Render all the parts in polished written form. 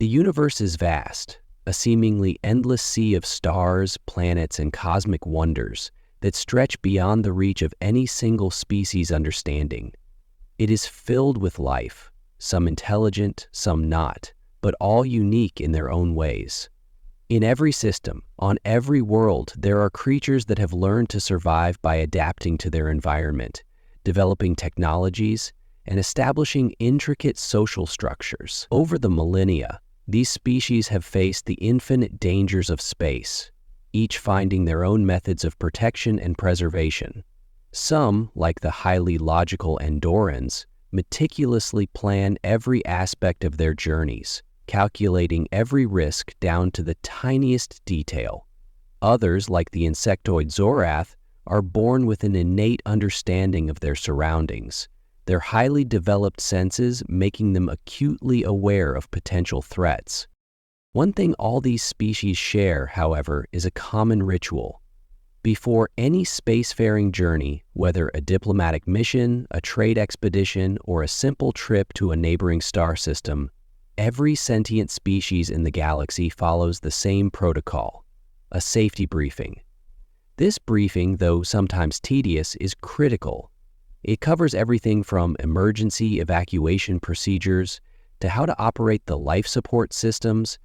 The universe is vast, a seemingly endless sea of stars, planets, and cosmic wonders that stretch beyond the reach of any single species' understanding. It is filled with life, some intelligent, some not, but all unique in their own ways. In every system, on every world, there are creatures that have learned to survive by adapting to their environment, developing technologies, and establishing intricate social structures. Over the millennia, these species have faced the infinite dangers of space, each finding their own methods of protection and preservation. Some, like the highly logical Andorrans, meticulously plan every aspect of their journeys, calculating every risk down to the tiniest detail. Others, like the insectoid Zorath, are born with an innate understanding of their surroundings, their highly developed senses making them acutely aware of potential threats. One thing all these species share, however, is a common ritual. Before any spacefaring journey, whether a diplomatic mission, a trade expedition, or a simple trip to a neighboring star system, every sentient species in the galaxy follows the same protocol: a safety briefing. This briefing, though sometimes tedious, is critical. It covers everything from emergency evacuation procedures to how to operate the life support systems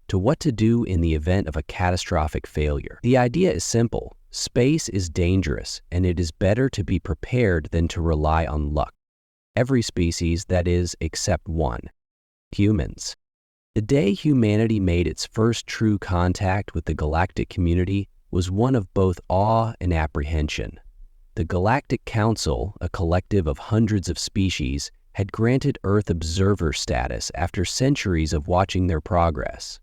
to what to do in the event of a catastrophic failure. The idea is simple. Space is dangerous, and it is better to be prepared than to rely on luck. Every species, that is, except one: humans. The day humanity made its first true contact with the galactic community was one of both awe and apprehension. The Galactic Council, a collective of hundreds of species, had granted Earth observer status after centuries of watching their progress.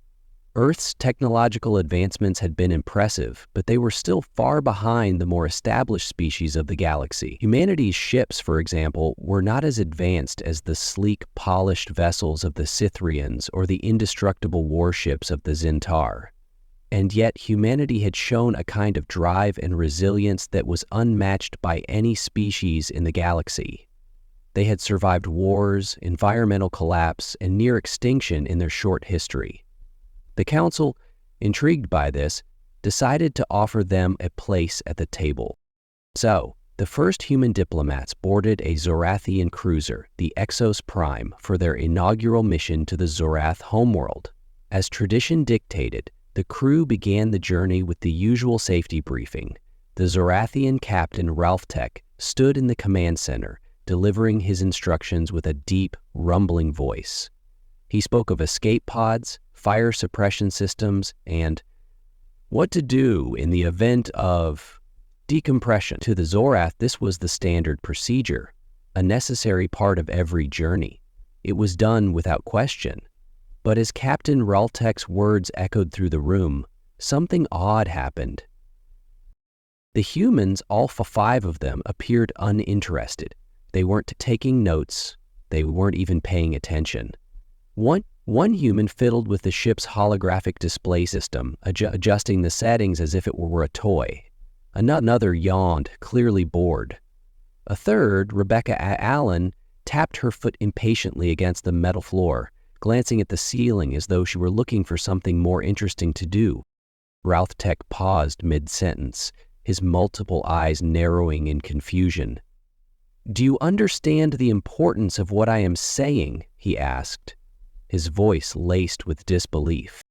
Earth's technological advancements had been impressive, but they were still far behind the more established species of the galaxy. Humanity's ships, for example, were not as advanced as the sleek, polished vessels of the Cythrians or the indestructible warships of the Xintar. And yet humanity had shown a kind of drive and resilience that was unmatched by any species in the galaxy. They had survived wars, environmental collapse, and near extinction in their short history. The Council, intrigued by this, decided to offer them a place at the table. So, the first human diplomats boarded a Zorathian cruiser, the Exos Prime, for their inaugural mission to the Zorath homeworld. As tradition dictated, the crew began the journey with the usual safety briefing. The Zorathian captain Ralphtech stood in the command center, delivering his instructions with a deep, rumbling voice. He spoke of escape pods, fire suppression systems, and what to do in the event of decompression. To the Zorath, this was the standard procedure, a necessary part of every journey. It was done without question. But as Captain Raltech's words echoed through the room, something odd happened. The humans, all five of them, appeared uninterested. They weren't taking notes. They weren't even paying attention. One human fiddled with the ship's holographic display system, adjusting the settings as if it were a toy. Another yawned, clearly bored. A third, Rebecca Allen, tapped her foot impatiently against the metal floor, glancing at the ceiling as though she were looking for something more interesting to do. Ralphtech paused mid-sentence, his multiple eyes narrowing in confusion. "Do you understand the importance of what I am saying?" he asked, his voice laced with disbelief.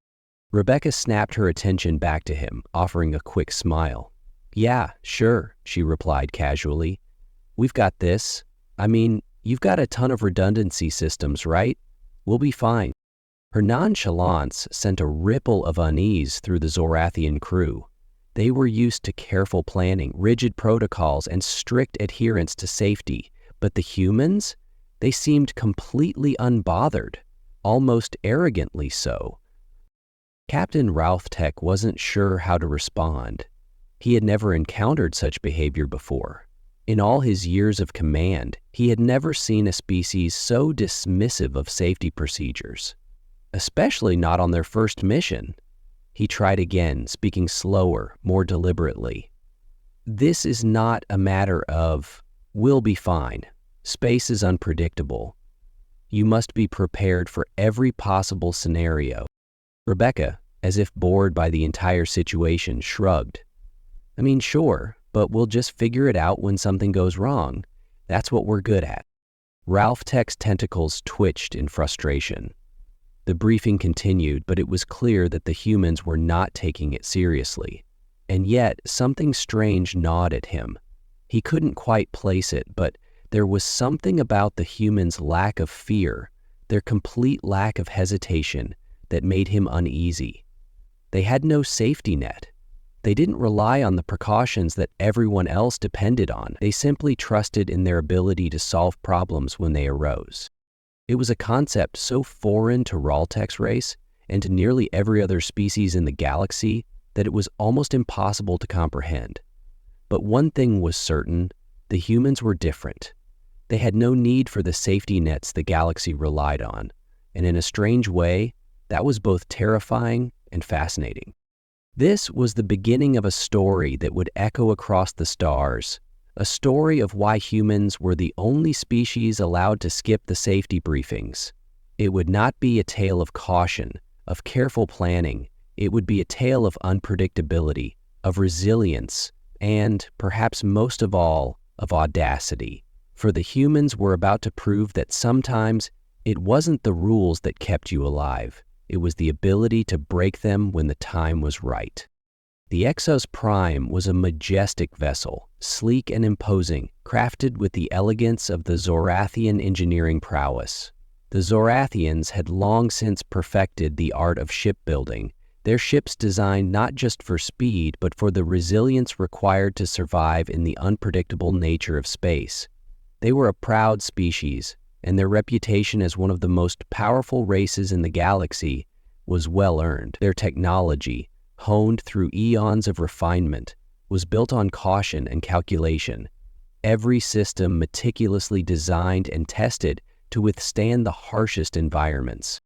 Rebecca snapped her attention back to him, offering a quick smile. "Yeah, sure," she replied casually. "We've got this. I mean, you've got a ton of redundancy systems, right? We'll be fine." Her nonchalance sent a ripple of unease through the Zorathian crew. They were used to careful planning, rigid protocols, and strict adherence to safety. But the humans? They seemed completely unbothered, almost arrogantly so. Captain Ralphtech wasn't sure how to respond. He had never encountered such behavior before. In all his years of command, he had never seen a species so dismissive of safety procedures, especially not on their first mission. He tried again, speaking slower, more deliberately. "This is not a matter of, we'll be fine. Space is unpredictable. You must be prepared for every possible scenario." Rebecca, as if bored by the entire situation, shrugged. "I mean, sure, but we'll just figure it out when something goes wrong. That's what we're good at." Ralph Tech's tentacles twitched in frustration. The briefing continued, but it was clear that the humans were not taking it seriously. And yet, something strange gnawed at him. He couldn't quite place it, but there was something about the humans' lack of fear, their complete lack of hesitation, that made him uneasy. They had no safety net. They didn't rely on the precautions that everyone else depended on. They simply trusted in their ability to solve problems when they arose. It was a concept so foreign to Raltech's race and to nearly every other species in the galaxy that it was almost impossible to comprehend. But one thing was certain: the humans were different. They had no need for the safety nets the galaxy relied on, and in a strange way, that was both terrifying and fascinating. This was the beginning of a story that would echo across the stars, a story of why humans were the only species allowed to skip the safety briefings. It would not be a tale of caution, of careful planning. It would be a tale of unpredictability, of resilience, and, perhaps most of all, of audacity. For the humans were about to prove that sometimes it wasn't the rules that kept you alive. It was the ability to break them when the time was right. The Exos Prime was a majestic vessel, sleek and imposing, crafted with the elegance of the Zorathian engineering prowess. The Zorathians had long since perfected the art of shipbuilding, their ships designed not just for speed but for the resilience required to survive in the unpredictable nature of space. They were a proud species, and their reputation as one of the most powerful races in the galaxy was well earned. Their technology, honed through eons of refinement, was built on caution and calculation, every system meticulously designed and tested to withstand the harshest environments.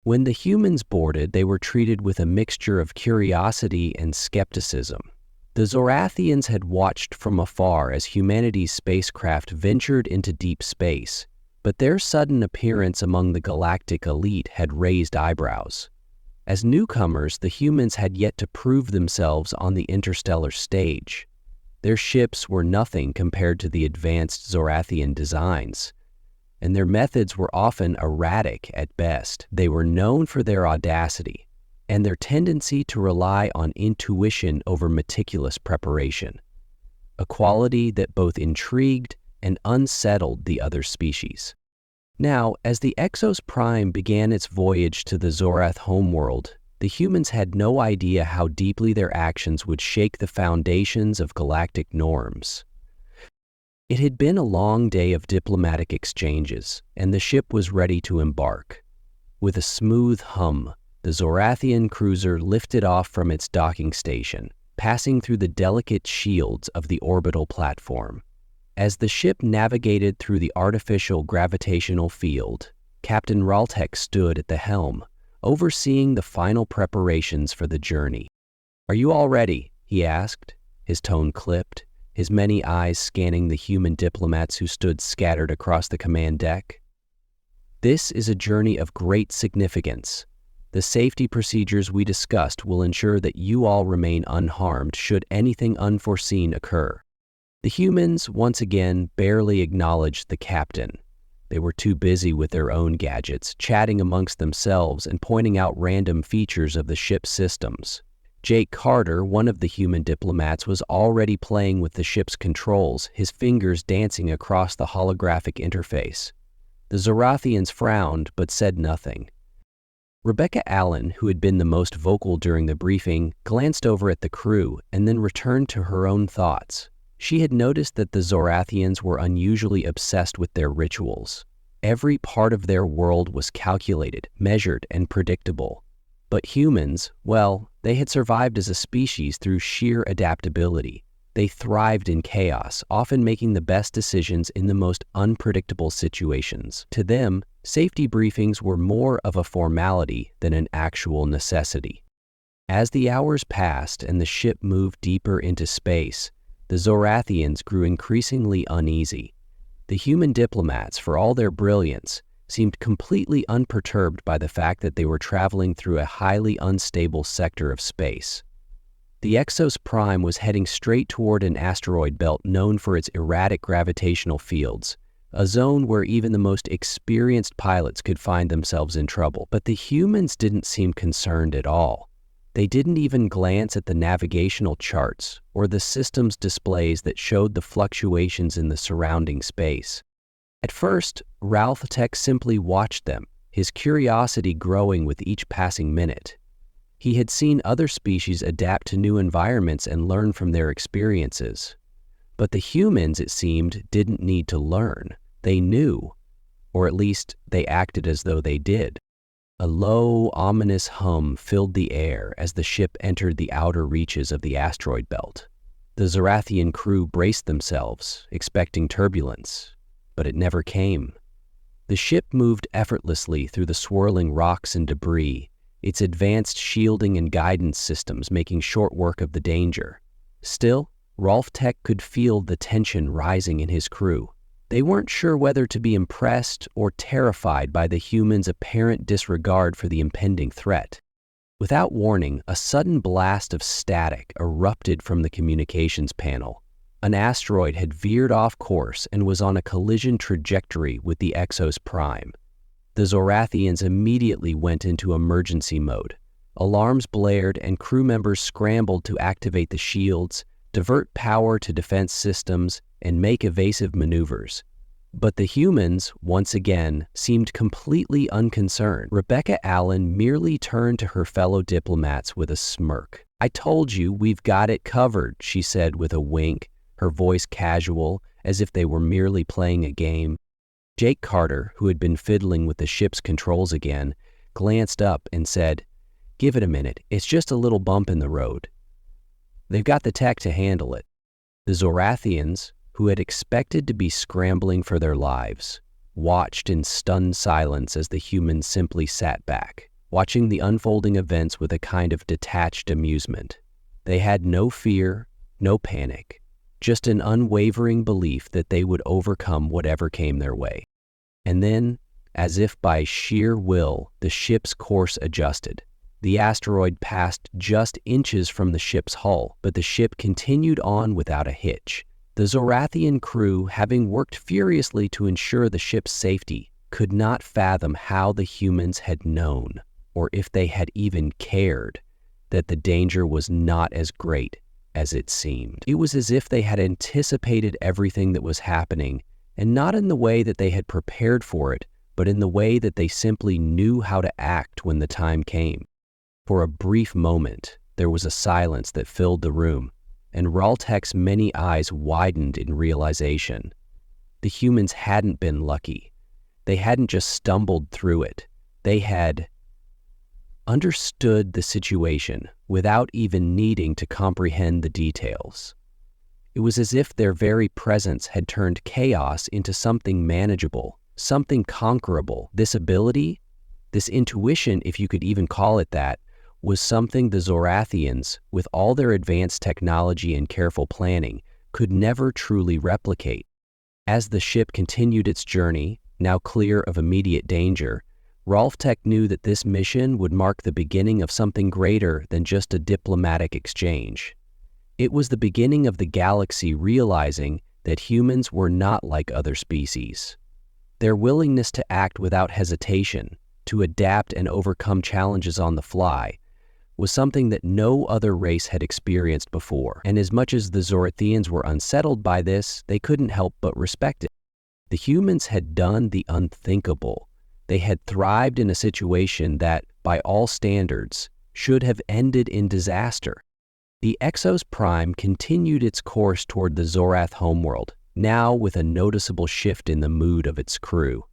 When the humans boarded, they were treated with a mixture of curiosity and skepticism. The Zorathians had watched from afar as humanity's spacecraft ventured into deep space, but their sudden appearance among the galactic elite had raised eyebrows. As newcomers, the humans had yet to prove themselves on the interstellar stage. Their ships were nothing compared to the advanced Zorathian designs, and their methods were often erratic at best. They were known for their audacity and their tendency to rely on intuition over meticulous preparation, a quality that both intrigued and unsettled the other species. Now, as the Exos Prime began its voyage to the Zorath homeworld, the humans had no idea how deeply their actions would shake the foundations of galactic norms. It had been a long day of diplomatic exchanges, and the ship was ready to embark. With a smooth hum, the Zorathian cruiser lifted off from its docking station, passing through the delicate shields of the orbital platform. As the ship navigated through the artificial gravitational field, Captain Raltech stood at the helm, overseeing the final preparations for the journey. "Are you all ready?" he asked, his tone clipped, his many eyes scanning the human diplomats who stood scattered across the command deck. "This is a journey of great significance. The safety procedures we discussed will ensure that you all remain unharmed should anything unforeseen occur." The humans, once again, barely acknowledged the captain. They were too busy with their own gadgets, chatting amongst themselves and pointing out random features of the ship's systems. Jake Carter, one of the human diplomats, was already playing with the ship's controls, his fingers dancing across the holographic interface. The Zorathians frowned but said nothing. Rebecca Allen, who had been the most vocal during the briefing, glanced over at the crew and then returned to her own thoughts. She had noticed that the Zorathians were unusually obsessed with their rituals. Every part of their world was calculated, measured, and predictable. But humans, well, they had survived as a species through sheer adaptability. They thrived in chaos, often making the best decisions in the most unpredictable situations. To them, safety briefings were more of a formality than an actual necessity. As the hours passed and the ship moved deeper into space, the Zorathians grew increasingly uneasy. The human diplomats, for all their brilliance, seemed completely unperturbed by the fact that they were traveling through a highly unstable sector of space. The Exos Prime was heading straight toward an asteroid belt known for its erratic gravitational fields, a zone where even the most experienced pilots could find themselves in trouble. But the humans didn't seem concerned at all. They didn't even glance at the navigational charts or the system's displays that showed the fluctuations in the surrounding space. At first, Ralph-Tech simply watched them, his curiosity growing with each passing minute. He had seen other species adapt to new environments and learn from their experiences. But the humans, it seemed, didn't need to learn. They knew, or at least they acted as though they did. A low, ominous hum filled the air as the ship entered the outer reaches of the asteroid belt. The Zorathian crew braced themselves, expecting turbulence, but it never came. The ship moved effortlessly through the swirling rocks and debris, its advanced shielding and guidance systems making short work of the danger. Still, Ralph-Tech could feel the tension rising in his crew. They weren't sure whether to be impressed or terrified by the humans' apparent disregard for the impending threat. Without warning, a sudden blast of static erupted from the communications panel. An asteroid had veered off course and was on a collision trajectory with the Exos Prime. The Zorathians immediately went into emergency mode. Alarms blared and crew members scrambled to activate the shields, divert power to defense systems, and make evasive maneuvers. But the humans, once again, seemed completely unconcerned. Rebecca Allen merely turned to her fellow diplomats with a smirk. "I told you we've got it covered," she said with a wink, her voice casual, as if they were merely playing a game. Jake Carter, who had been fiddling with the ship's controls again, glanced up and said, "Give it a minute, it's just a little bump in the road. They've got the tech to handle it." The Zorathians, who had expected to be scrambling for their lives, watched in stunned silence as the humans simply sat back, watching the unfolding events with a kind of detached amusement. They had no fear, no panic, just an unwavering belief that they would overcome whatever came their way. And then, as if by sheer will, the ship's course adjusted. The asteroid passed just inches from the ship's hull, but the ship continued on without a hitch. The Zorathian crew, having worked furiously to ensure the ship's safety, could not fathom how the humans had known, or if they had even cared, that the danger was not as great as it seemed. It was as if they had anticipated everything that was happening, and not in the way that they had prepared for it, but in the way that they simply knew how to act when the time came. For a brief moment, there was a silence that filled the room, and Ralph-Tech's many eyes widened in realization. The humans hadn't been lucky. They hadn't just stumbled through it. They had understood the situation without even needing to comprehend the details. It was as if their very presence had turned chaos into something manageable, something conquerable. This ability, this intuition, if you could even call it that, was something the Zorathians, with all their advanced technology and careful planning, could never truly replicate. As the ship continued its journey, now clear of immediate danger, Ralph-Tech knew that this mission would mark the beginning of something greater than just a diplomatic exchange. It was the beginning of the galaxy realizing that humans were not like other species. Their willingness to act without hesitation, to adapt and overcome challenges on the fly, was something that no other race had experienced before. And as much as the Zorathians were unsettled by this, they couldn't help but respect it. The humans had done the unthinkable. They had thrived in a situation that, by all standards, should have ended in disaster. The Exos Prime continued its course toward the Zorath homeworld, now with a noticeable shift in the mood of its crew.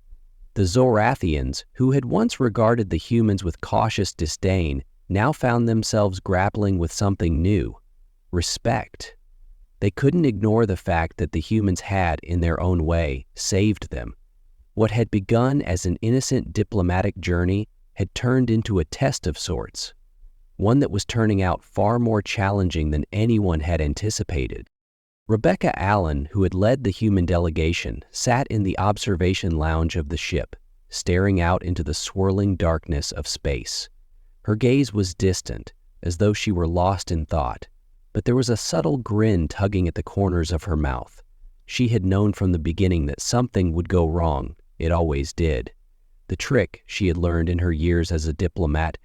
The Zorathians, who had once regarded the humans with cautious disdain, now found themselves grappling with something new: respect. They couldn't ignore the fact that the humans had, in their own way, saved them. What had begun as an innocent diplomatic journey had turned into a test of sorts, one that was turning out far more challenging than anyone had anticipated. Rebecca Allen, who had led the human delegation, sat in the observation lounge of the ship, staring out into the swirling darkness of space. Her gaze was distant, as though she were lost in thought, but there was a subtle grin tugging at the corners of her mouth. She had known from the beginning that something would go wrong. It always did. The trick she had learned in her years as a diplomat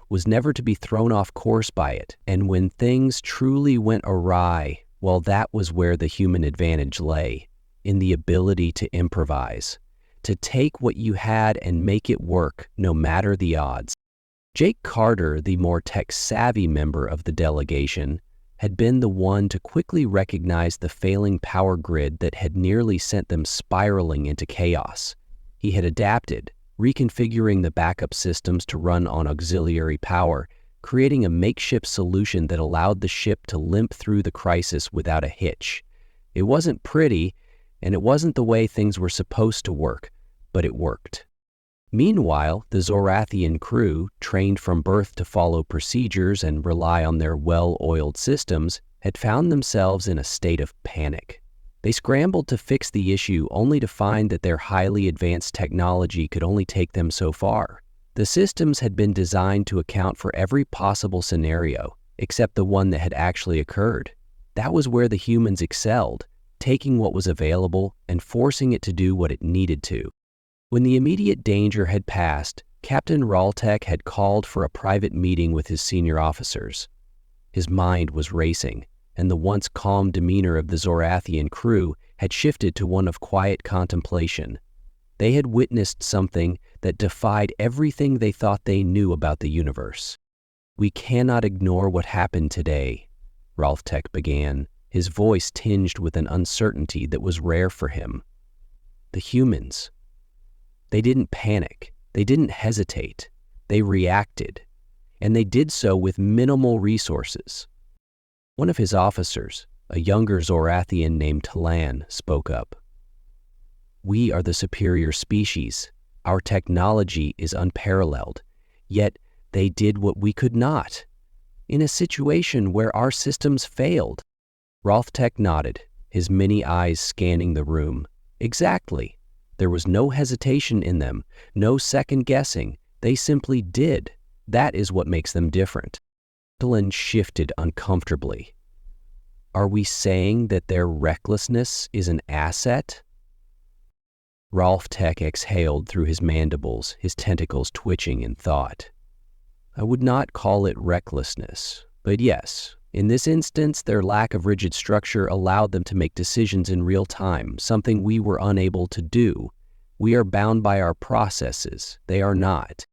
was never to be thrown off course by it, and when things truly went awry, well, that was where the human advantage lay, in the ability to improvise, to take what you had and make it work no matter the odds. Jake Carter, the more tech-savvy member of the delegation, had been the one to quickly recognize the failing power grid that had nearly sent them spiraling into chaos. He had adapted, reconfiguring the backup systems to run on auxiliary power, creating a makeshift solution that allowed the ship to limp through the crisis without a hitch. It wasn't pretty, and it wasn't the way things were supposed to work, but it worked. Meanwhile, the Zorathian crew, trained from birth to follow procedures and rely on their well-oiled systems, had found themselves in a state of panic. They scrambled to fix the issue only to find that their highly advanced technology could only take them so far. The systems had been designed to account for every possible scenario, except the one that had actually occurred. That was where the humans excelled, taking what was available and forcing it to do what it needed to. When the immediate danger had passed, Captain Raltek had called for a private meeting with his senior officers. His mind was racing, and the once calm demeanor of the Zorathian crew had shifted to one of quiet contemplation. They had witnessed something that defied everything they thought they knew about the universe. "We cannot ignore what happened today," Raltek began, his voice tinged with an uncertainty that was rare for him. The humans. They didn't panic. They didn't hesitate. They reacted, and they did so with minimal resources. One of his officers, a younger Zorathian named Talan, spoke up. "We are the superior species. Our technology is unparalleled, yet they did what we could not. In a situation where our systems failed." Raltek nodded, his many eyes scanning the room. Exactly. There was no hesitation in them, no second guessing. They simply did. That is what makes them different. Talan shifted uncomfortably. "Are we saying that their recklessness is an asset?" Raltek exhaled through his mandibles, his tentacles twitching in thought. "I would not call it recklessness, but yes, in this instance, their lack of rigid structure allowed them to make decisions in real time, something we were unable to do. We are bound by our processes. They are not."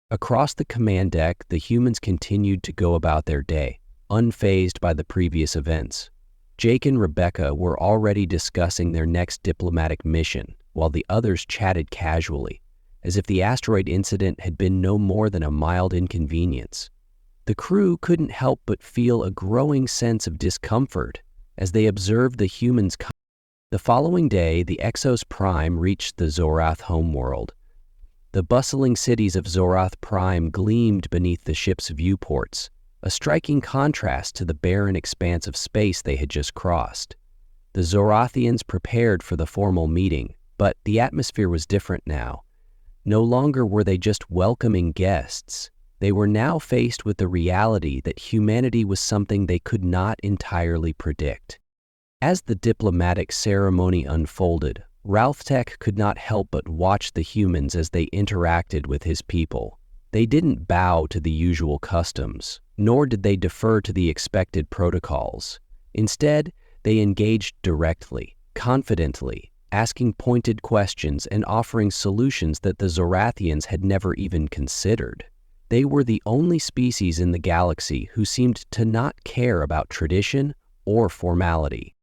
Across the command deck, the humans continued to go about their day, unfazed by the previous events. Jake and Rebecca were already discussing their next diplomatic mission, while the others chatted casually, as if the asteroid incident had been no more than a mild inconvenience. The crew couldn't help but feel a growing sense of discomfort as they observed the humans. The following day, the Exos Prime reached the Zorath homeworld. The bustling cities of Zorath Prime gleamed beneath the ship's viewports, a striking contrast to the barren expanse of space they had just crossed. The Zorathians prepared for the formal meeting, but the atmosphere was different now. No longer were they just welcoming guests. They were now faced with the reality that humanity was something they could not entirely predict. As the diplomatic ceremony unfolded, Raltek could not help but watch the humans as they interacted with his people. They didn't bow to the usual customs, nor did they defer to the expected protocols. Instead, they engaged directly, confidently, asking pointed questions and offering solutions that the Zorathians had never even considered. They were the only species in the galaxy who seemed to not care about tradition or formality.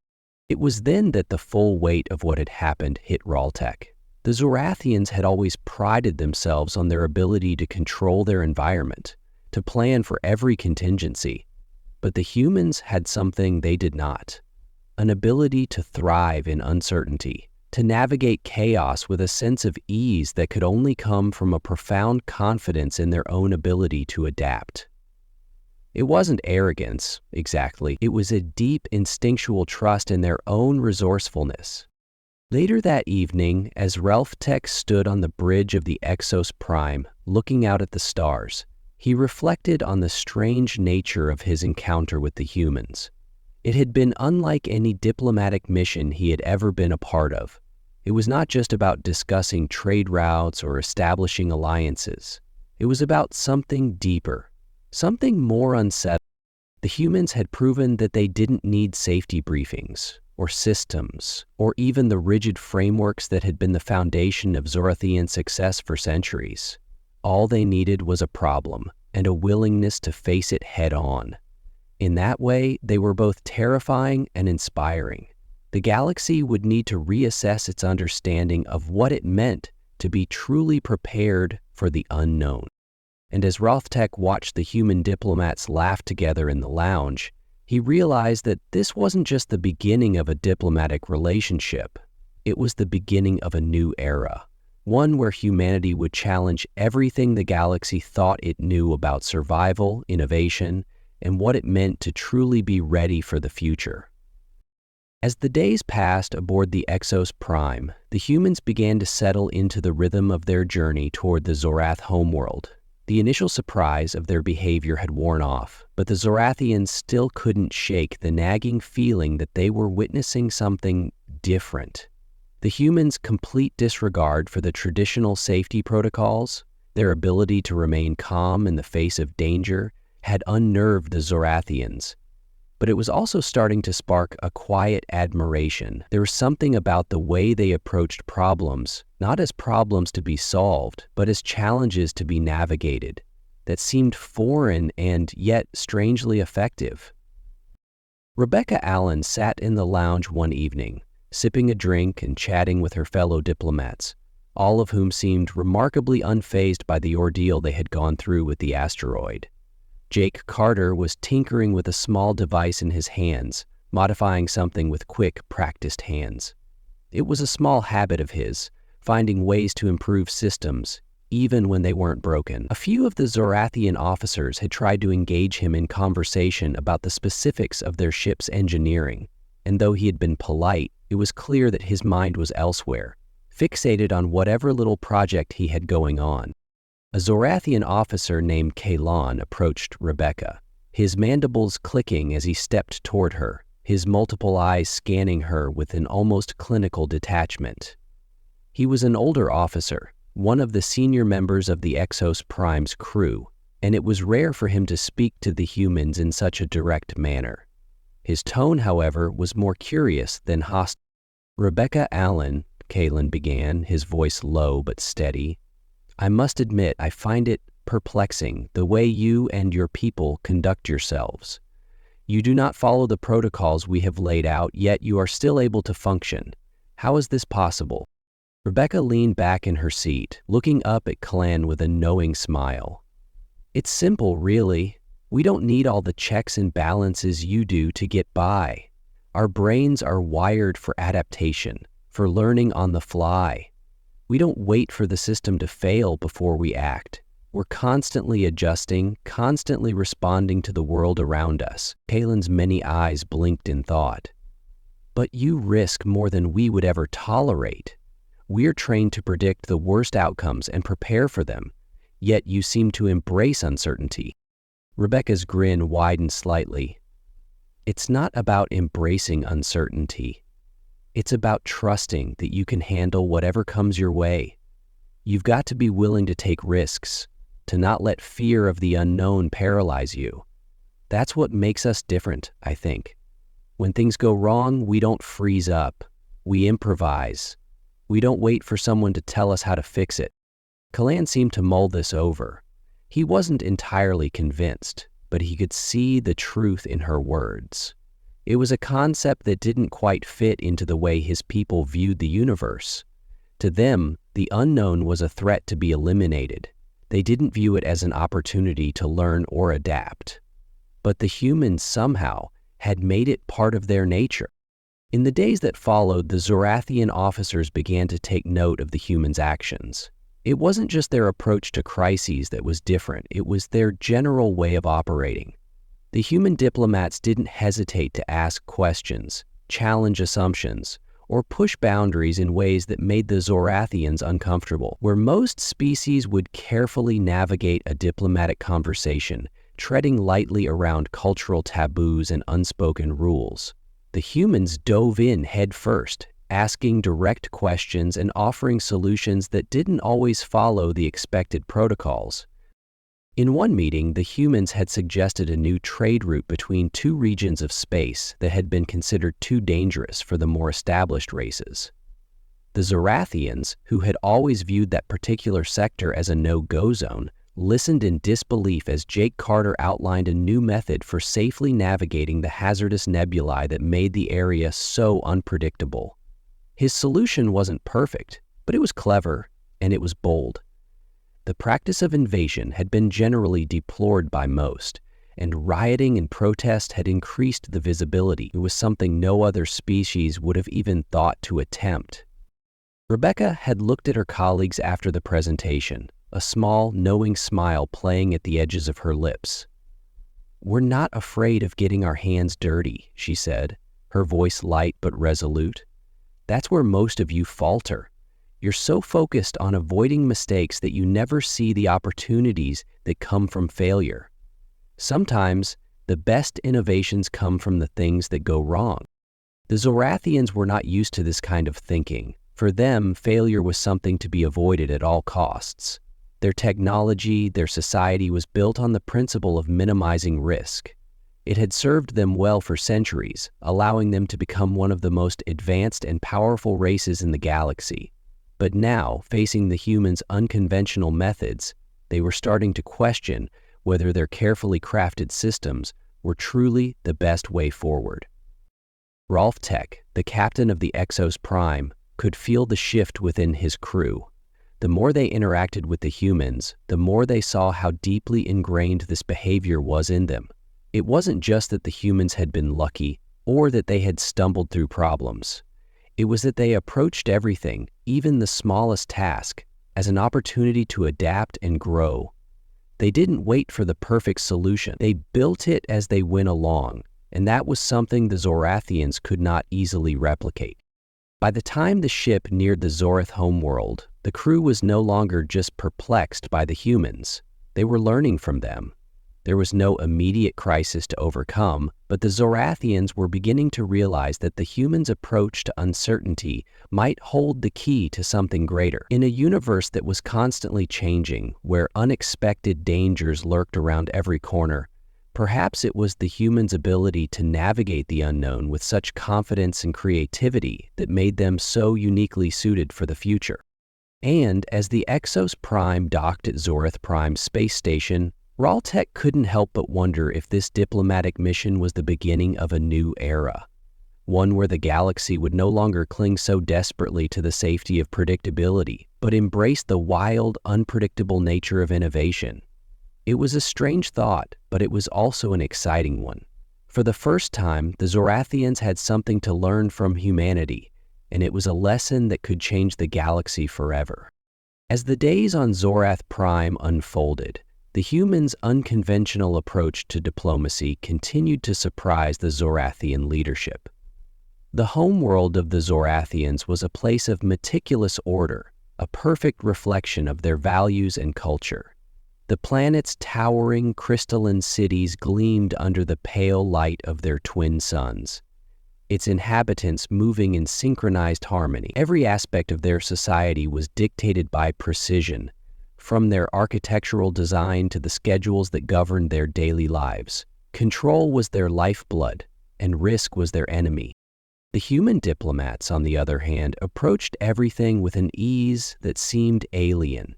It was then that the full weight of what had happened hit Raltek. The Zorathians had always prided themselves on their ability to control their environment, to plan for every contingency. But the humans had something they did not: an ability to thrive in uncertainty, to navigate chaos with a sense of ease that could only come from a profound confidence in their own ability to adapt. It wasn't arrogance, exactly. It was a deep instinctual trust in their own resourcefulness. Later that evening, as Ralph Tech stood on the bridge of the Exos Prime, looking out at the stars, he reflected on the strange nature of his encounter with the humans. It had been unlike any diplomatic mission he had ever been a part of. It was not just about discussing trade routes or establishing alliances. It was about something deeper, something more unsettling. The humans had proven that they didn't need safety briefings, or systems, or even the rigid frameworks that had been the foundation of Zorathian success for centuries. All they needed was a problem and a willingness to face it head-on. In that way, they were both terrifying and inspiring. The galaxy would need to reassess its understanding of what it meant to be truly prepared for the unknown. And as Ralphtech watched the human diplomats laugh together in the lounge, he realized that this wasn't just the beginning of a diplomatic relationship. It was the beginning of a new era, one where humanity would challenge everything the galaxy thought it knew about survival, innovation, and what it meant to truly be ready for the future. As the days passed aboard the Exos Prime, the humans began to settle into the rhythm of their journey toward the Zorath homeworld. The initial surprise of their behavior had worn off, but the Zorathians still couldn't shake the nagging feeling that they were witnessing something different. The humans' complete disregard for the traditional safety protocols, their ability to remain calm in the face of danger, had unnerved the Zorathians. But it was also starting to spark a quiet admiration. There was something about the way they approached problems, not as problems to be solved, but as challenges to be navigated, that seemed foreign and yet strangely effective. Rebecca Allen sat in the lounge one evening, sipping a drink and chatting with her fellow diplomats, all of whom seemed remarkably unfazed by the ordeal they had gone through with the asteroid. Jake Carter was tinkering with a small device in his hands, modifying something with quick, practiced hands. It was a small habit of his, finding ways to improve systems, even when they weren't broken. A few of the Zorathian officers had tried to engage him in conversation about the specifics of their ship's engineering, and though he had been polite, it was clear that his mind was elsewhere, fixated on whatever little project he had going on. A Zorathian officer named Kalan approached Rebecca, his mandibles clicking as he stepped toward her, his multiple eyes scanning her with an almost clinical detachment. He was an older officer, one of the senior members of the Exos Prime's crew, and it was rare for him to speak to the humans in such a direct manner. His tone, however, was more curious than hostile. "Rebecca Allen," Kalan began, his voice low but steady, "I must admit I find it perplexing the way you and your people conduct yourselves. You do not follow the protocols we have laid out, yet you are still able to function. How is this possible?" Rebecca leaned back in her seat, looking up at Kalan with a knowing smile. "It's simple, really. We don't need all the checks and balances you do to get by. Our brains are wired for adaptation, for learning on the fly. We don't wait for the system to fail before we act. We're constantly adjusting, constantly responding to the world around us." Kalan's many eyes blinked in thought. "But you risk more than we would ever tolerate. We're trained to predict the worst outcomes and prepare for them, yet you seem to embrace uncertainty." Rebecca's grin widened slightly. "It's not about embracing uncertainty. It's about trusting that you can handle whatever comes your way. You've got to be willing to take risks, to not let fear of the unknown paralyze you. That's what makes us different, I think. When things go wrong, we don't freeze up. We improvise. We don't wait for someone to tell us how to fix it." Kalan seemed to mull this over. He wasn't entirely convinced, but he could see the truth in her words. It was a concept that didn't quite fit into the way his people viewed the universe. To them, the unknown was a threat to be eliminated. They didn't view it as an opportunity to learn or adapt. But the humans somehow had made it part of their nature. In the days that followed, the Zorathian officers began to take note of the humans' actions. It wasn't just their approach to crises that was different, it was their general way of operating. The human diplomats didn't hesitate to ask questions, challenge assumptions, or push boundaries in ways that made the Zorathians uncomfortable. Where most species would carefully navigate a diplomatic conversation, treading lightly around cultural taboos and unspoken rules, the humans dove in head first, asking direct questions and offering solutions that didn't always follow the expected protocols. In one meeting, the humans had suggested a new trade route between two regions of space that had been considered too dangerous for the more established races. The Zorathians, who had always viewed that particular sector as a no-go zone, listened in disbelief as Jake Carter outlined a new method for safely navigating the hazardous nebulae that made the area so unpredictable. His solution wasn't perfect, but it was clever, and it was bold. The practice of invasion had been generally deplored by most, and rioting and protest had increased the visibility. It was something no other species would have even thought to attempt. Rebecca had looked at her colleagues after the presentation, a small, knowing smile playing at the edges of her lips. "We're not afraid of getting our hands dirty," she said, her voice light but resolute. "That's where most of you falter. You're so focused on avoiding mistakes that you never see the opportunities that come from failure. Sometimes, the best innovations come from the things that go wrong." The Zorathians were not used to this kind of thinking. For them, failure was something to be avoided at all costs. Their technology, their society was built on the principle of minimizing risk. It had served them well for centuries, allowing them to become one of the most advanced and powerful races in the galaxy. But now, facing the humans' unconventional methods, they were starting to question whether their carefully crafted systems were truly the best way forward. Rolf Tech, the captain of the Exos Prime, could feel the shift within his crew. The more they interacted with the humans, the more they saw how deeply ingrained this behavior was in them. It wasn't just that the humans had been lucky or that they had stumbled through problems. It was that they approached everything, even the smallest task, as an opportunity to adapt and grow. They didn't wait for the perfect solution. They built it as they went along, and that was something the Zorathians could not easily replicate. By the time the ship neared the Zorath homeworld, the crew was no longer just perplexed by the humans. They were learning from them. There was no immediate crisis to overcome, but the Zorathians were beginning to realize that the humans' approach to uncertainty might hold the key to something greater. In a universe that was constantly changing, where unexpected dangers lurked around every corner, perhaps it was the humans' ability to navigate the unknown with such confidence and creativity that made them so uniquely suited for the future. And as the Exos Prime docked at Zorath Prime space station, Raltech couldn't help but wonder if this diplomatic mission was the beginning of a new era, one where the galaxy would no longer cling so desperately to the safety of predictability, but embrace the wild, unpredictable nature of innovation. It was a strange thought, but it was also an exciting one. For the first time, the Zorathians had something to learn from humanity, and it was a lesson that could change the galaxy forever. As the days on Zorath Prime unfolded, the humans' unconventional approach to diplomacy continued to surprise the Zorathian leadership. The homeworld of the Zorathians was a place of meticulous order, a perfect reflection of their values and culture. The planet's towering crystalline cities gleamed under the pale light of their twin suns, its inhabitants moving in synchronized harmony. Every aspect of their society was dictated by precision, from their architectural design to the schedules that governed their daily lives. Control was their lifeblood, and risk was their enemy. The human diplomats, on the other hand, approached everything with an ease that seemed alien.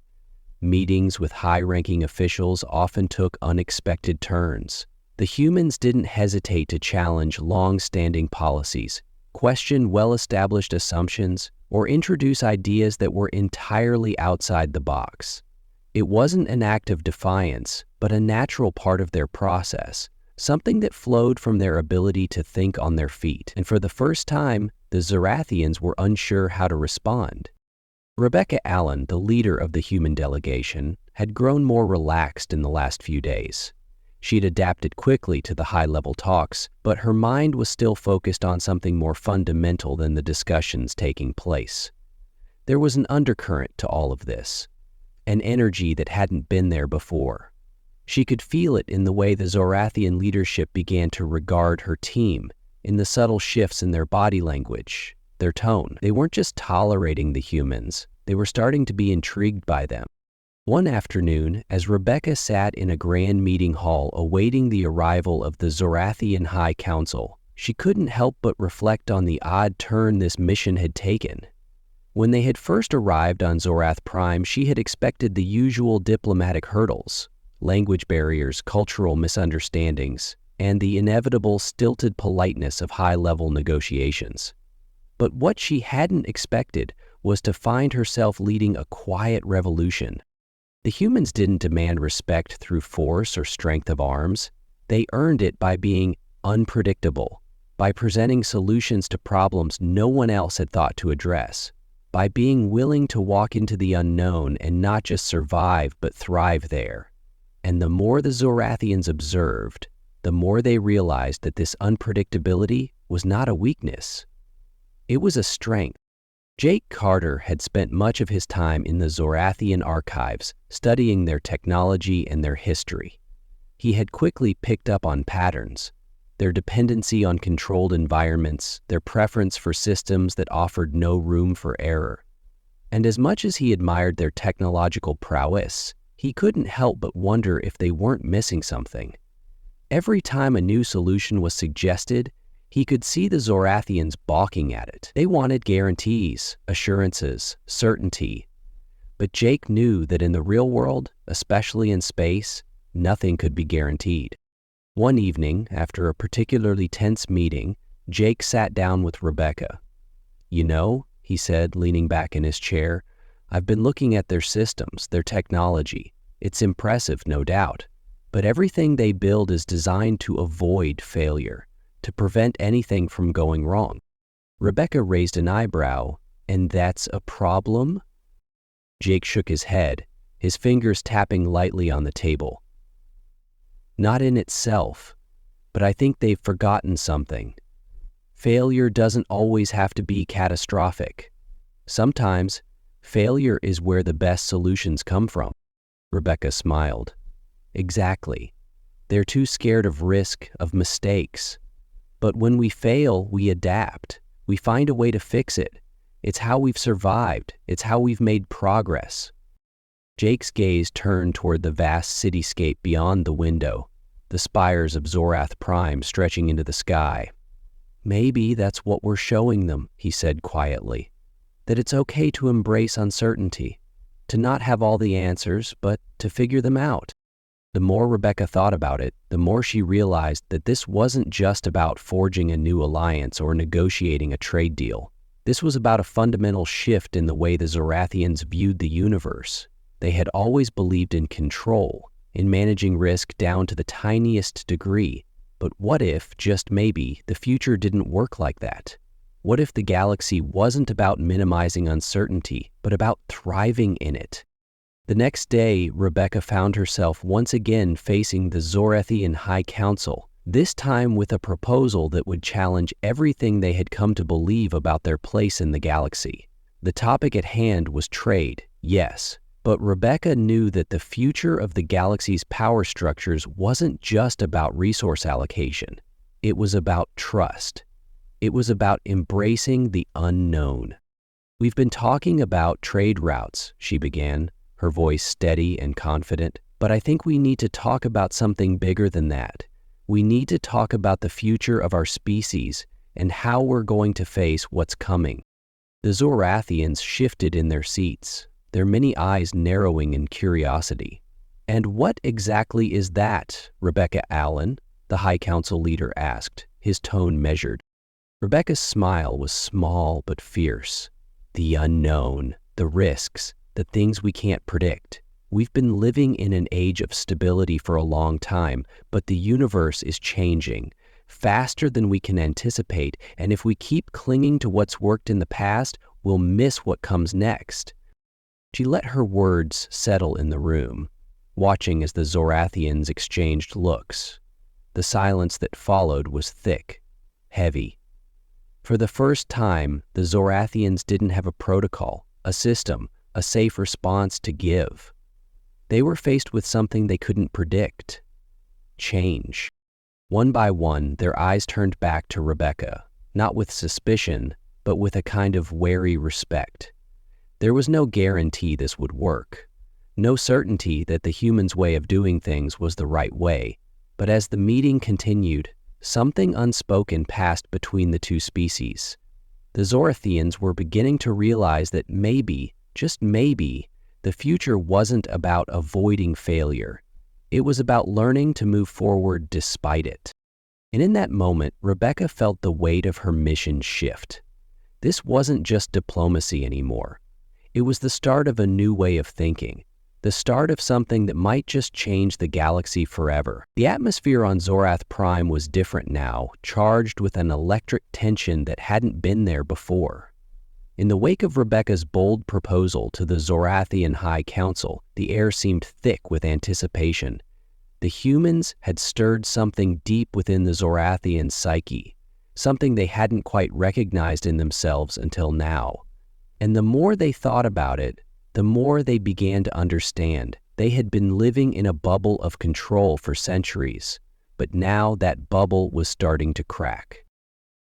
Meetings with high-ranking officials often took unexpected turns. The humans didn't hesitate to challenge long-standing policies, question well-established assumptions, or introduce ideas that were entirely outside the box. It wasn't an act of defiance, but a natural part of their process, something that flowed from their ability to think on their feet. And for the first time, the Zorathians were unsure how to respond. Rebecca Allen, the leader of the human delegation, had grown more relaxed in the last few days. She'd adapted quickly to the high-level talks, but her mind was still focused on something more fundamental than the discussions taking place. There was an undercurrent to all of this, an energy that hadn't been there before. She could feel it in the way the Zorathian leadership began to regard her team, in the subtle shifts in their body language, their tone. They weren't just tolerating the humans, they were starting to be intrigued by them. One afternoon, as Rebecca sat in a grand meeting hall awaiting the arrival of the Zorathian High Council, she couldn't help but reflect on the odd turn this mission had taken. When they had first arrived on Zorath Prime, she had expected the usual diplomatic hurdles, language barriers, cultural misunderstandings, and the inevitable stilted politeness of high-level negotiations. But what she hadn't expected was to find herself leading a quiet revolution. The humans didn't demand respect through force or strength of arms. They earned it by being unpredictable, by presenting solutions to problems no one else had thought to address, by being willing to walk into the unknown and not just survive but thrive there. And the more the Zorathians observed, the more they realized that this unpredictability was not a weakness. It was a strength. Jake Carter had spent much of his time in the Zorathian archives, studying their technology and their history. He had quickly picked up on patterns, their dependency on controlled environments, their preference for systems that offered no room for error. And as much as he admired their technological prowess, he couldn't help but wonder if they weren't missing something. Every time a new solution was suggested, he could see the Zorathians balking at it. They wanted guarantees, assurances, certainty. But Jake knew that in the real world, especially in space, nothing could be guaranteed. One evening, after a particularly tense meeting, Jake sat down with Rebecca. "You know," he said, leaning back in his chair, "I've been looking at their systems, their technology. It's impressive, no doubt. But everything they build is designed to avoid failure, to prevent anything from going wrong." Rebecca raised an eyebrow. "And that's a problem?" Jake shook his head, his fingers tapping lightly on the table. "Not in itself, but I think they've forgotten something. Failure doesn't always have to be catastrophic. Sometimes, failure is where the best solutions come from." Rebecca smiled. "Exactly. They're too scared of risk, of mistakes. But when we fail, we adapt. We find a way to fix it. It's how we've survived. It's how we've made progress." Jake's gaze turned toward the vast cityscape beyond the window, the spires of Zorath Prime stretching into the sky. "Maybe that's what we're showing them," he said quietly. "That it's okay to embrace uncertainty, to not have all the answers, but to figure them out." The more Rebecca thought about it, the more she realized that this wasn't just about forging a new alliance or negotiating a trade deal. This was about a fundamental shift in the way the Zorathians viewed the universe. They had always believed in control, in managing risk down to the tiniest degree. But what if, just maybe, the future didn't work like that? What if the galaxy wasn't about minimizing uncertainty, but about thriving in it? The next day, Rebecca found herself once again facing the Zorathian High Council, this time with a proposal that would challenge everything they had come to believe about their place in the galaxy. The topic at hand was trade, yes, but Rebecca knew that the future of the galaxy's power structures wasn't just about resource allocation. It was about trust. It was about embracing the unknown. "We've been talking about trade routes," she began, her voice steady and confident, "but I think we need to talk about something bigger than that. We need to talk about the future of our species and how we're going to face what's coming." The Zorathians shifted in their seats, their many eyes narrowing in curiosity. "And what exactly is that, Rebecca Allen?" the High Council leader asked, his tone measured. Rebecca's smile was small but fierce. "The unknown, the risks, the things we can't predict. We've been living in an age of stability for a long time, but the universe is changing faster than we can anticipate, and if we keep clinging to what's worked in the past, we'll miss what comes next." She let her words settle in the room. watching as the Zorathians exchanged looks. The silence that followed was thick, heavy. For the first time, the Zorathians didn't have a protocol, a system, a safe response to give. They were faced with something they couldn't predict: change. One by one, their eyes turned back to Rebecca, not with suspicion, but with a kind of wary respect. There was no guarantee this would work, no certainty that the humans' way of doing things was the right way, but as the meeting continued, something unspoken passed between the two species. The Zorathians were beginning to realize that maybe, just maybe, the future wasn't about avoiding failure. It was about learning to move forward despite it. And in that moment, Rebecca felt the weight of her mission shift. This wasn't just diplomacy anymore. It was the start of a new way of thinking, the start of something that might just change the galaxy forever. The atmosphere on Zorath Prime was different now, charged with an electric tension that hadn't been there before. In the wake of Rebecca's bold proposal to the Zorathian High Council, the air seemed thick with anticipation. The humans had stirred something deep within the Zorathian psyche, something they hadn't quite recognized in themselves until now. And the more they thought about it, the more they began to understand. They had been living in a bubble of control for centuries, but now that bubble was starting to crack.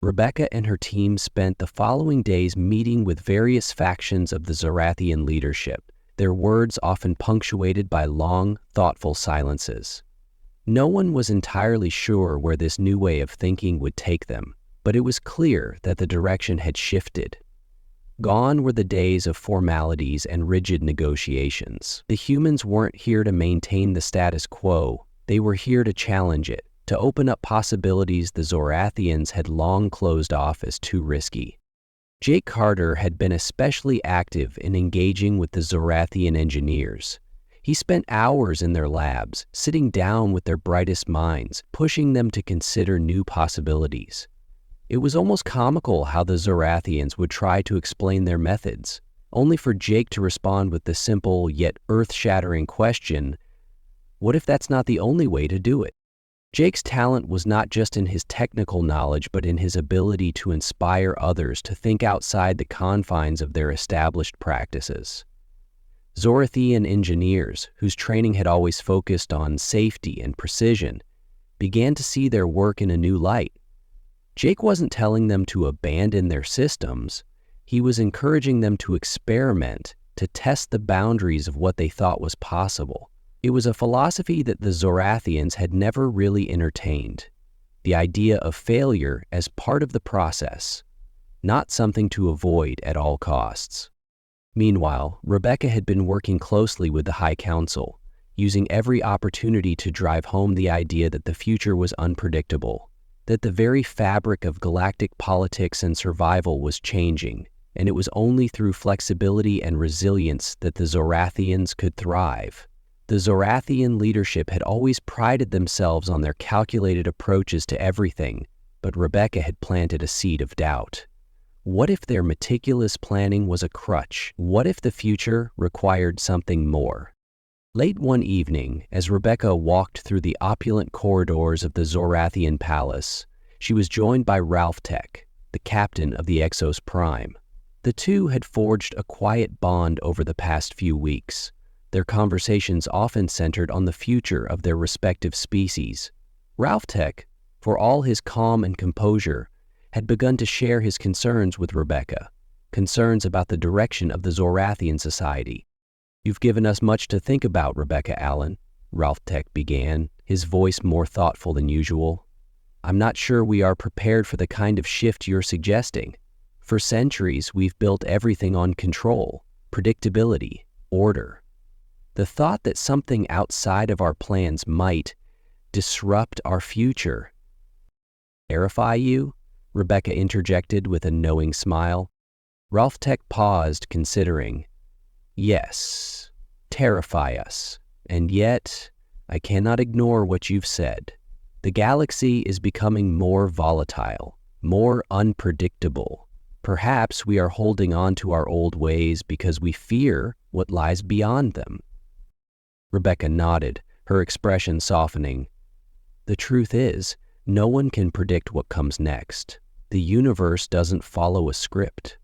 Rebecca and her team spent the following days meeting with various factions of the Zorathian leadership, their words often punctuated by long, thoughtful silences. No one was entirely sure where this new way of thinking would take them, but it was clear that the direction had shifted. Gone were the days of formalities and rigid negotiations. The humans weren't here to maintain the status quo, they were here to challenge it, to open up possibilities the Zorathians had long closed off as too risky. Jake Carter had been especially active in engaging with the Zorathian engineers. He spent hours in their labs, sitting down with their brightest minds, pushing them to consider new possibilities. It was almost comical how the Zorathians would try to explain their methods, only for Jake to respond with the simple yet earth-shattering question, what if that's not the only way to do it? Jake's talent was not just in his technical knowledge, but in his ability to inspire others to think outside the confines of their established practices. Zorathian engineers, whose training had always focused on safety and precision, began to see their work in a new light. Jake wasn't telling them to abandon their systems. He was encouraging them to experiment, to test the boundaries of what they thought was possible. It was a philosophy that the Zorathians had never really entertained. The idea of failure as part of the process, not something to avoid at all costs. Meanwhile, Rebecca had been working closely with the High Council, using every opportunity to drive home the idea that the future was unpredictable, that the very fabric of galactic politics and survival was changing, and it was only through flexibility and resilience that the Zorathians could thrive. The Zorathian leadership had always prided themselves on their calculated approaches to everything, but Rebecca had planted a seed of doubt. What if their meticulous planning was a crutch? What if the future required something more? Late one evening, as Rebecca walked through the opulent corridors of the Zorathian palace, she was joined by Ralph Tech, the captain of the Exos Prime. The two had forged a quiet bond over the past few weeks. Their conversations often centered on the future of their respective species. Ralph Tech, for all his calm and composure, had begun to share his concerns with Rebecca, concerns about the direction of the Zorathian society. "You've given us much to think about, Rebecca Allen," Ralph Tech began, his voice more thoughtful than usual. "I'm not sure we are prepared for the kind of shift you're suggesting. For centuries, we've built everything on control, predictability, order. The thought that something outside of our plans might disrupt our future." "Terrify you?" Rebecca interjected with a knowing smile. Ralph Tech paused, considering. "Yes, terrify us. And yet, I cannot ignore what you've said. The galaxy is becoming more volatile, more unpredictable. Perhaps we are holding on to our old ways because we fear what lies beyond them." Rebecca nodded, her expression softening. The truth is, no one can predict what comes next. The universe doesn't follow a script.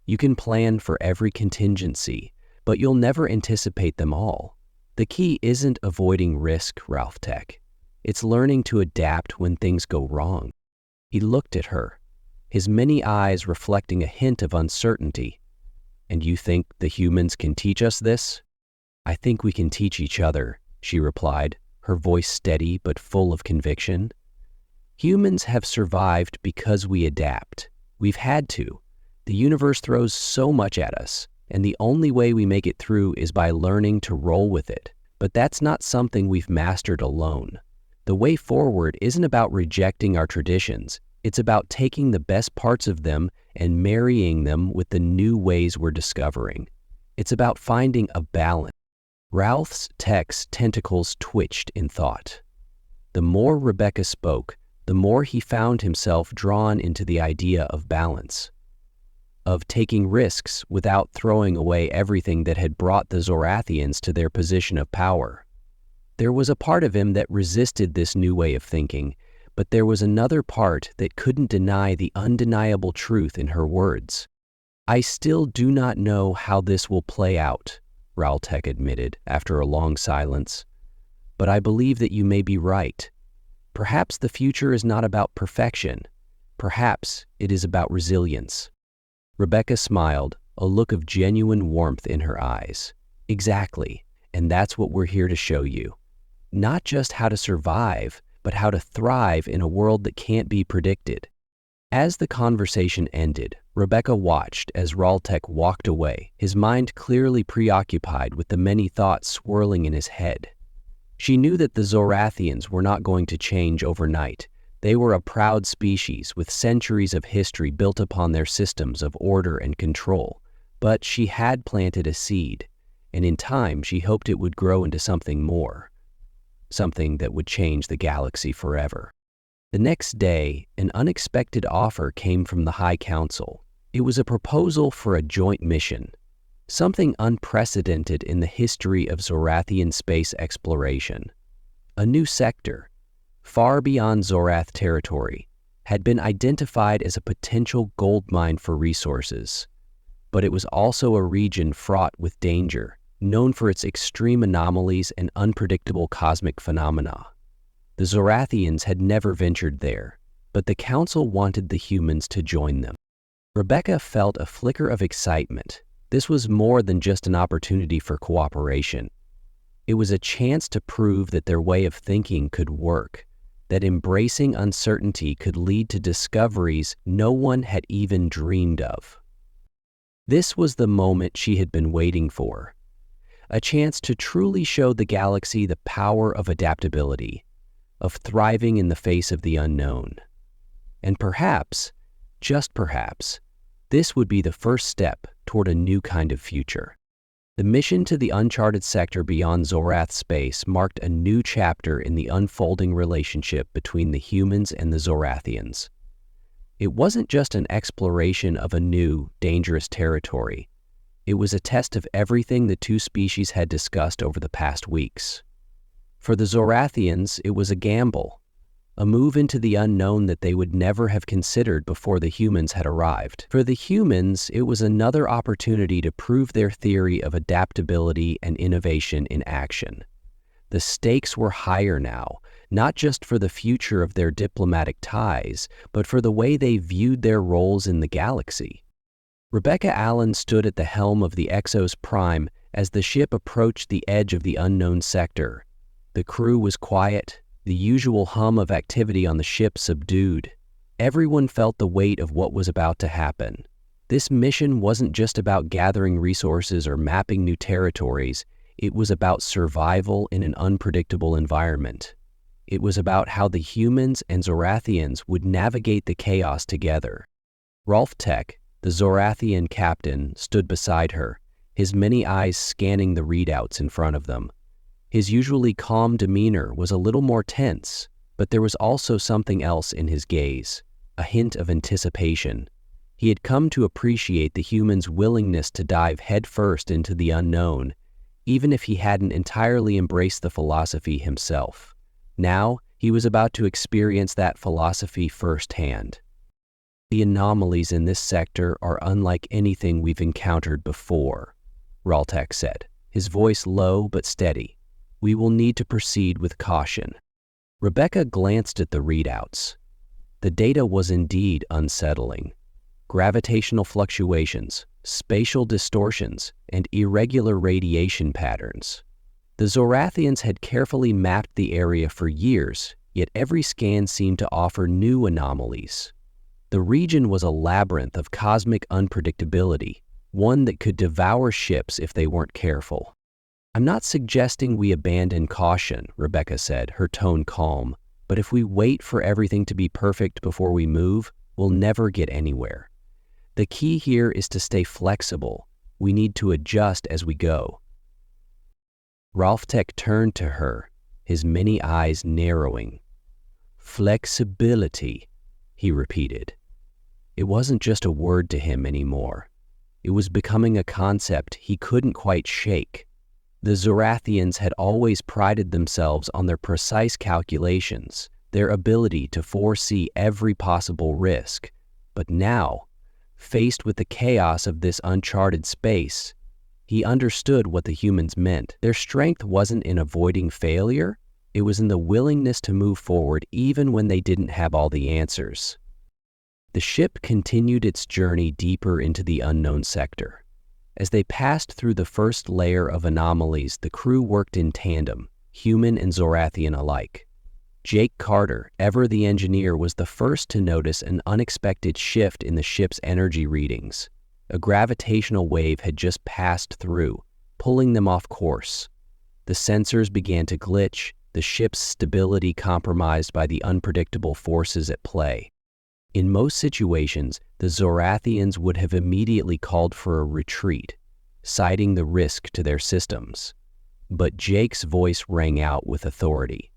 You can plan for every contingency, but you'll never anticipate them all. The key isn't avoiding risk, Ralph Tech. It's learning to adapt when things go wrong. He looked at her, his many eyes reflecting a hint of uncertainty. And you think the humans can teach us this? I think we can teach each other, she replied, her voice steady but full of conviction. Humans have survived because we adapt. We've had to. The universe throws so much at us, and the only way we make it through is by learning to roll with it. But that's not something we've mastered alone. The way forward isn't about rejecting our traditions. It's about taking the best parts of them and marrying them with the new ways we're discovering. It's about finding a balance. Ralph Tech's tentacles twitched in thought. The more Rebecca spoke, the more he found himself drawn into the idea of balance, of taking risks without throwing away everything that had brought the Zorathians to their position of power. There was a part of him that resisted this new way of thinking, but there was another part that couldn't deny the undeniable truth in her words. I still do not know how this will play out, Raltech admitted after a long silence, but I believe that you may be right. Perhaps the future is not about perfection. Perhaps it is about resilience. Rebecca smiled, a look of genuine warmth in her eyes. Exactly, and that's what we're here to show you. Not just how to survive, but how to thrive in a world that can't be predicted. As the conversation ended, Rebecca watched as Raltech walked away, his mind clearly preoccupied with the many thoughts swirling in his head. She knew that the Zorathians were not going to change overnight. They were a proud species with centuries of history built upon their systems of order and control. But she had planted a seed, and in time she hoped it would grow into something more, something that would change the galaxy forever. The next day, an unexpected offer came from the High Council. It was a proposal for a joint mission, something unprecedented in the history of Zorathian space exploration. A new sector, far beyond Zorath territory, had been identified as a potential goldmine for resources. But it was also a region fraught with danger, known for its extreme anomalies and unpredictable cosmic phenomena. The Zorathians had never ventured there, but the Council wanted the humans to join them. Rebecca felt a flicker of excitement. This was more than just an opportunity for cooperation. It was a chance to prove that their way of thinking could work, that embracing uncertainty could lead to discoveries no one had even dreamed of. This was the moment she had been waiting for, a chance to truly show the galaxy the power of adaptability, of thriving in the face of the unknown. And perhaps, just perhaps, this would be the first step toward a new kind of future. The mission to the uncharted sector beyond Zorath space marked a new chapter in the unfolding relationship between the humans and the Zorathians. It wasn't just an exploration of a new, dangerous territory. It was a test of everything the two species had discussed over the past weeks. For the Zorathians, it was a gamble, a move into the unknown that they would never have considered before the humans had arrived. For the humans, it was another opportunity to prove their theory of adaptability and innovation in action. The stakes were higher now, not just for the future of their diplomatic ties, but for the way they viewed their roles in the galaxy. Rebecca Allen stood at the helm of the Exos Prime as the ship approached the edge of the unknown sector. The crew was quiet, the usual hum of activity on the ship subdued. Everyone felt the weight of what was about to happen. This mission wasn't just about gathering resources or mapping new territories. It was about survival in an unpredictable environment. It was about how the humans and Zorathians would navigate the chaos together. Ralph Tech, the Zorathian captain, stood beside her, his many eyes scanning the readouts in front of them. His usually calm demeanor was a little more tense, but there was also something else in his gaze, a hint of anticipation. He had come to appreciate the humans' willingness to dive headfirst into the unknown, even if he hadn't entirely embraced the philosophy himself. Now, he was about to experience that philosophy firsthand. The anomalies in this sector are unlike anything we've encountered before, Raltek said, his voice low but steady. We will need to proceed with caution. Rebecca glanced at the readouts. The data was indeed unsettling. Gravitational fluctuations, spatial distortions, and irregular radiation patterns. The Zorathians had carefully mapped the area for years, yet every scan seemed to offer new anomalies. The region was a labyrinth of cosmic unpredictability, one that could devour ships if they weren't careful. I'm not suggesting we abandon caution, Rebecca said, her tone calm, but if we wait for everything to be perfect before we move, we'll never get anywhere. The key here is to stay flexible. We need to adjust as we go. Raltek turned to her, his many eyes narrowing. Flexibility, he repeated. It wasn't just a word to him anymore. It was becoming a concept he couldn't quite shake. The Zorathians had always prided themselves on their precise calculations, their ability to foresee every possible risk. But now, faced with the chaos of this uncharted space, he understood what the humans meant. Their strength wasn't in avoiding failure, it was in the willingness to move forward even when they didn't have all the answers. The ship continued its journey deeper into the unknown sector. As they passed through the first layer of anomalies, the crew worked in tandem, human and Zorathian alike. Jake Carter, ever the engineer, was the first to notice an unexpected shift in the ship's energy readings. A gravitational wave had just passed through, pulling them off course. The sensors began to glitch, the ship's stability compromised by the unpredictable forces at play. In most situations, the Zorathians would have immediately called for a retreat, citing the risk to their systems. But Jake's voice rang out with authority.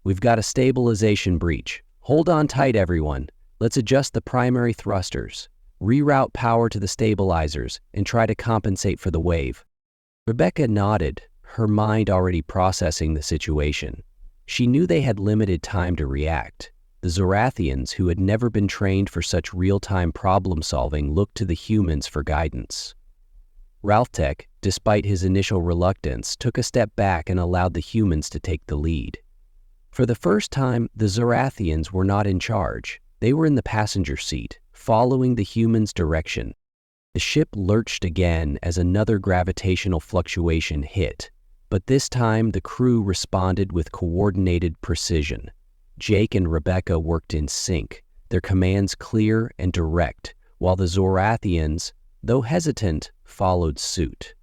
We've got a stabilization breach. Hold on tight, everyone. Let's adjust the primary thrusters, reroute power to the stabilizers, and try to compensate for the wave. Rebecca nodded, her mind already processing the situation. She knew they had limited time to react. The Zorathians, who had never been trained for such real-time problem-solving, looked to the humans for guidance. Raltek, despite his initial reluctance, took a step back and allowed the humans to take the lead. For the first time, the Zorathians were not in charge. They were in the passenger seat, following the humans' direction. The ship lurched again as another gravitational fluctuation hit, but this time the crew responded with coordinated precision. Jake and Rebecca worked in sync, their commands clear and direct, while the Zorathians, though hesitant, followed suit.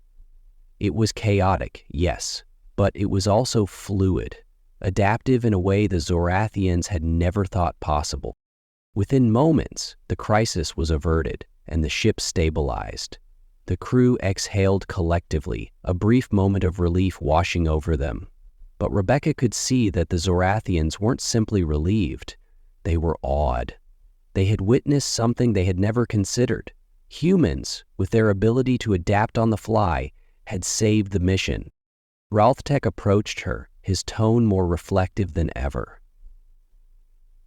It was chaotic, yes, but it was also fluid, adaptive in a way the Zorathians had never thought possible. Within moments, the crisis was averted, and the ship stabilized. The crew exhaled collectively, a brief moment of relief washing over them. But Rebecca could see that the Zorathians weren't simply relieved, they were awed. They had witnessed something they had never considered. Humans, with their ability to adapt on the fly, had saved the mission. Raltek approached her, his tone more reflective than ever.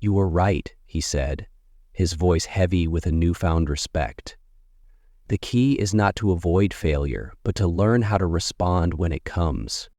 You were right, he said, his voice heavy with a newfound respect. The key is not to avoid failure, but to learn how to respond when it comes.